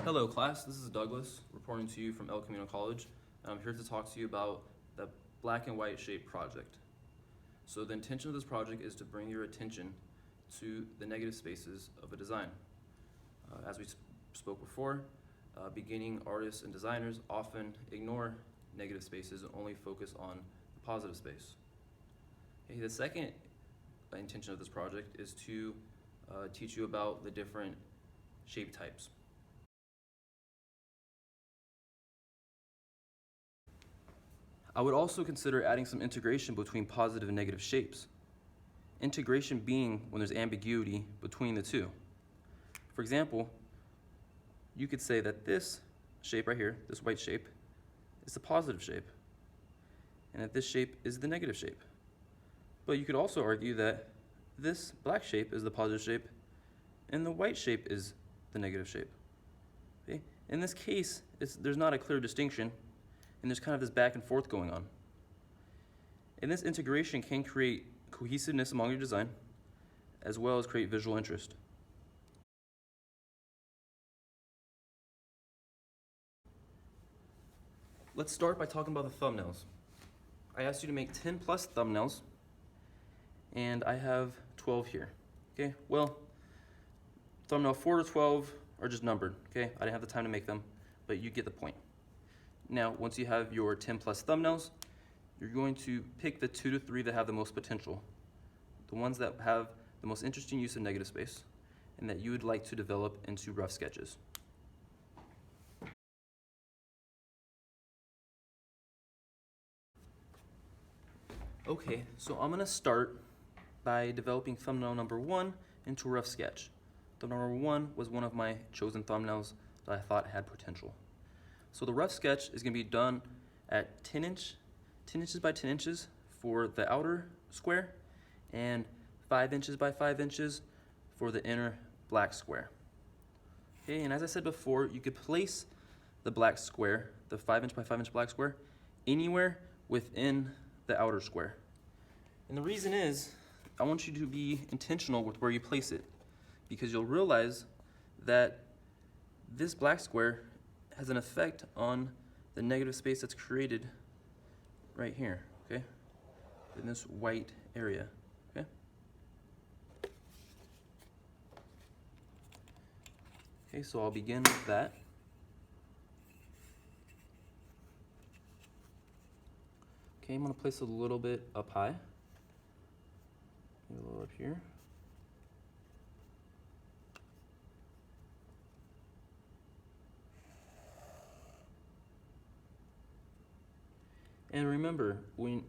Hello class, this is Douglas reporting to you from El Camino College, and I'm here to talk to you about the black and white shape project. So the intention of this project is to bring your attention to the negative spaces of a design. As we spoke before, beginning artists and designers often ignore negative spaces and only focus on the positive space. Okay, the second intention of this project is to teach you about the different shape types. I would also consider adding some integration between positive and negative shapes. Integration being when there's ambiguity between the two. For example, you could say that this shape right here, this white shape, is the positive shape, and that this shape is the negative shape. But you could also argue that this black shape is the positive shape, and the white shape is the negative shape. Okay? In this case, there's not a clear distinction, and there's kind of this back and forth going on. And this integration can create cohesiveness among your design, as well as create visual interest. Let's start by talking about the thumbnails. I asked you to make 10 plus thumbnails, and I have 12 here. Okay, well, thumbnail 4 to 12 are just numbered, okay? I didn't have the time to make them, but you get the point. Now, once you have your 10 plus thumbnails, you're going to pick the 2 to 3 that have the most potential, the ones that have the most interesting use of negative space, and that you would like to develop into rough sketches. Okay, so I'm gonna start by developing thumbnail number 1 into a rough sketch. Thumbnail number 1 was one of my chosen thumbnails that I thought had potential. So the rough sketch is gonna be done at 10 inches by 10 inches for the outer square, and 5 inches by 5 inches for the inner black square. Okay, and as I said before, you could place the black square, the 5 inch by 5 inch black square, anywhere within the outer square. And the reason is, I want you to be intentional with where you place it, because you'll realize that this black square has an effect on the negative space that's created right here, okay? In this white area, okay? Okay, so I'll begin with that. Okay, I'm gonna place it a little bit up high. Maybe a little up here. And remember, when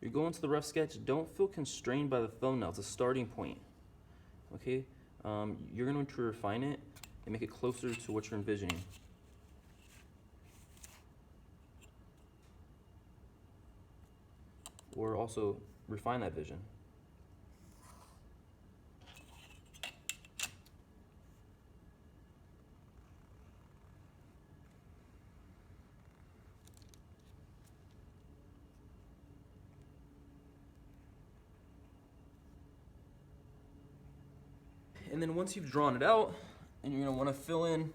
you're going to the rough sketch, don't feel constrained by the thumbnail. It's a starting point, okay? You're going to refine it and make it closer to what you're envisioning. Or also refine that vision. And then once you've drawn it out, and you're going to want to fill in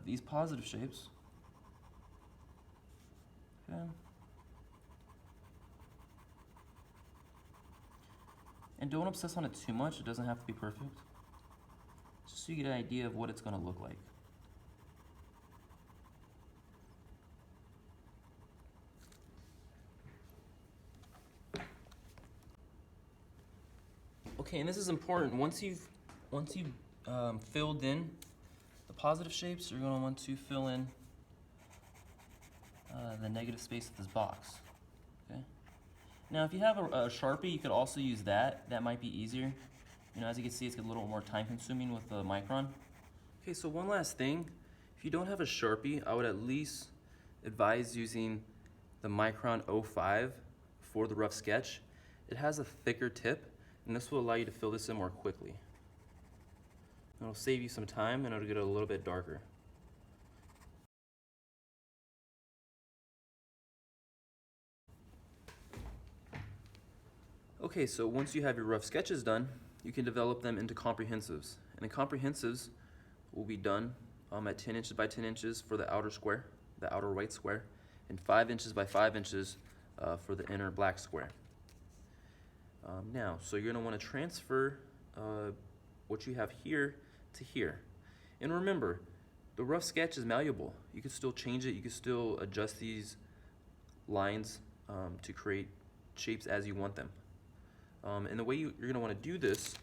these positive shapes. Okay. And don't obsess on it too much. It doesn't have to be perfect. Just so you get an idea of what it's going to look like. Okay, and this is important. Once you've filled in the positive shapes, you're going to want to fill in the negative space of this box. Okay. Now, if you have a Sharpie, you could also use that. That might be easier. You know, as you can see, it's a little more time-consuming with the Micron. Okay, so one last thing. If you don't have a Sharpie, I would at least advise using the Micron 05 for the rough sketch. It has a thicker tip, and this will allow you to fill this in more quickly. It'll save you some time, and it'll get a little bit darker. Okay, so once you have your rough sketches done, you can develop them into comprehensives. And the comprehensives will be done at 10 inches by 10 inches for the outer square, the outer white square, and 5 inches by 5 inches for the inner black square. Now, so you're gonna wanna transfer what you have here to here. And remember, the rough sketch is malleable. You can still change it, you can still adjust these lines to create shapes as you want them. And the way you're gonna wanna do this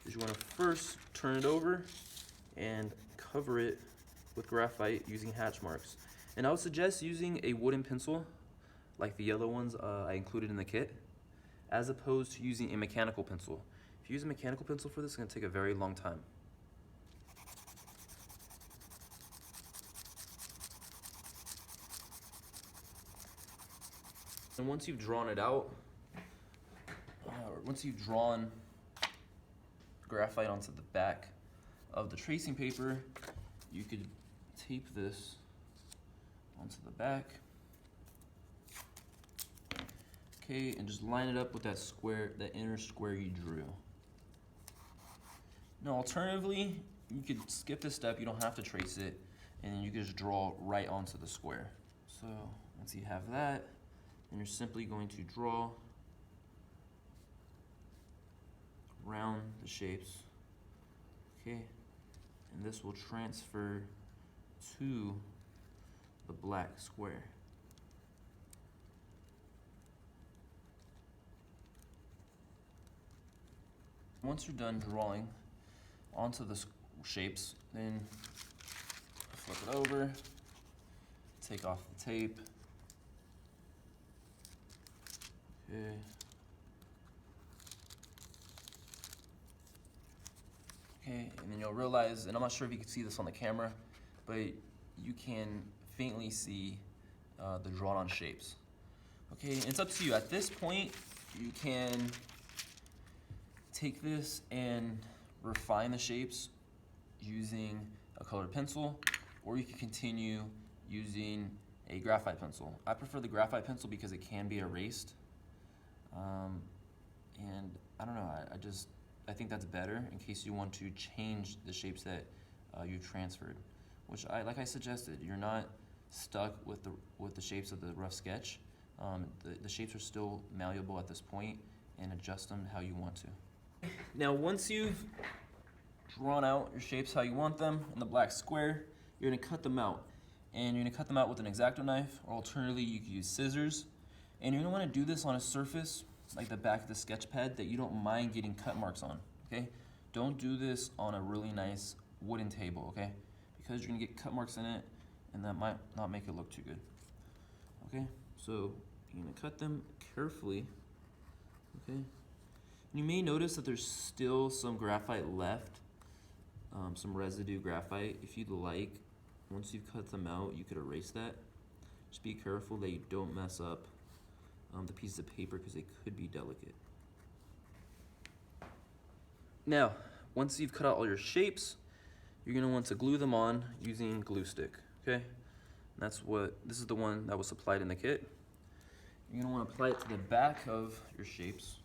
is you wanna first turn it over and cover it with graphite using hatch marks. And I would suggest using a wooden pencil, like the yellow ones I included in the kit, as opposed to using a mechanical pencil. If you use a mechanical pencil for this, it's gonna take a very long time. And once you've drawn it out, once you've drawn graphite onto the back of the tracing paper, you could tape this onto the back. Okay, and just line it up with that square, that inner square you drew. Now, alternatively, you could skip this step, you don't have to trace it, and then you can just draw right onto the square. So, once you have that, then you're simply going to draw around the shapes, okay? And this will transfer to the black square. Once you're done drawing onto the shapes, then flip it over, take off the tape. Okay. Okay, and then you'll realize, and I'm not sure if you can see this on the camera, but you can faintly see the drawn on shapes. Okay, and it's up to you. At this point, you can take this and refine the shapes using a colored pencil, or you can continue using a graphite pencil. I prefer the graphite pencil because it can be erased. And I don't know, I think that's better in case you want to change the shapes that you transferred. Which, like I suggested, you're not stuck with the shapes of the rough sketch. The shapes are still malleable at this point, and adjust them how you want to. Now, once you've drawn out your shapes how you want them in the black square, you're gonna cut them out. And you're gonna cut them out with an X-Acto knife, or alternatively, you could use scissors. And you're gonna wanna do this on a surface, like the back of the sketch pad, that you don't mind getting cut marks on, okay? Don't do this on a really nice wooden table, okay? Because you're gonna get cut marks in it, and that might not make it look too good, okay? So, you're gonna cut them carefully, okay? You may notice that there's still some graphite left, some residue graphite. If you'd like, once you've cut them out, you could erase that. Just be careful that you don't mess up the pieces of paper because they could be delicate. Now, once you've cut out all your shapes, you're gonna want to glue them on using glue stick, okay? And this is the one that was supplied in the kit. You're gonna wanna apply it to the back of your shapes.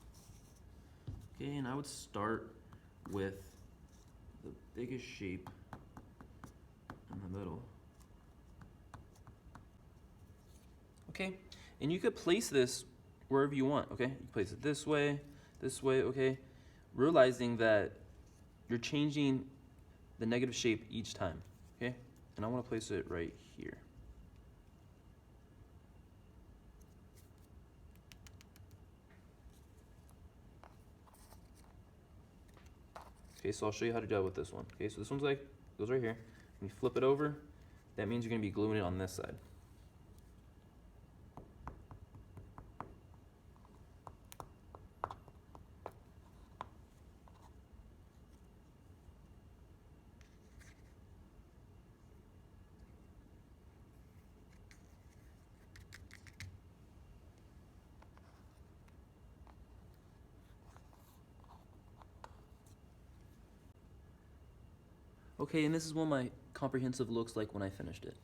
Okay, and I would start with the biggest shape in the middle. Okay, and you could place this wherever you want, okay? You can place it this way, okay? Realizing that you're changing the negative shape each time, okay? And I wanna place it right here. Okay, so I'll show you how to do it with this one. Okay, so this one's goes right here. When you flip it over, that means you're gonna be gluing it on this side. Okay, and this is what my comprehensive looks like when I finished it.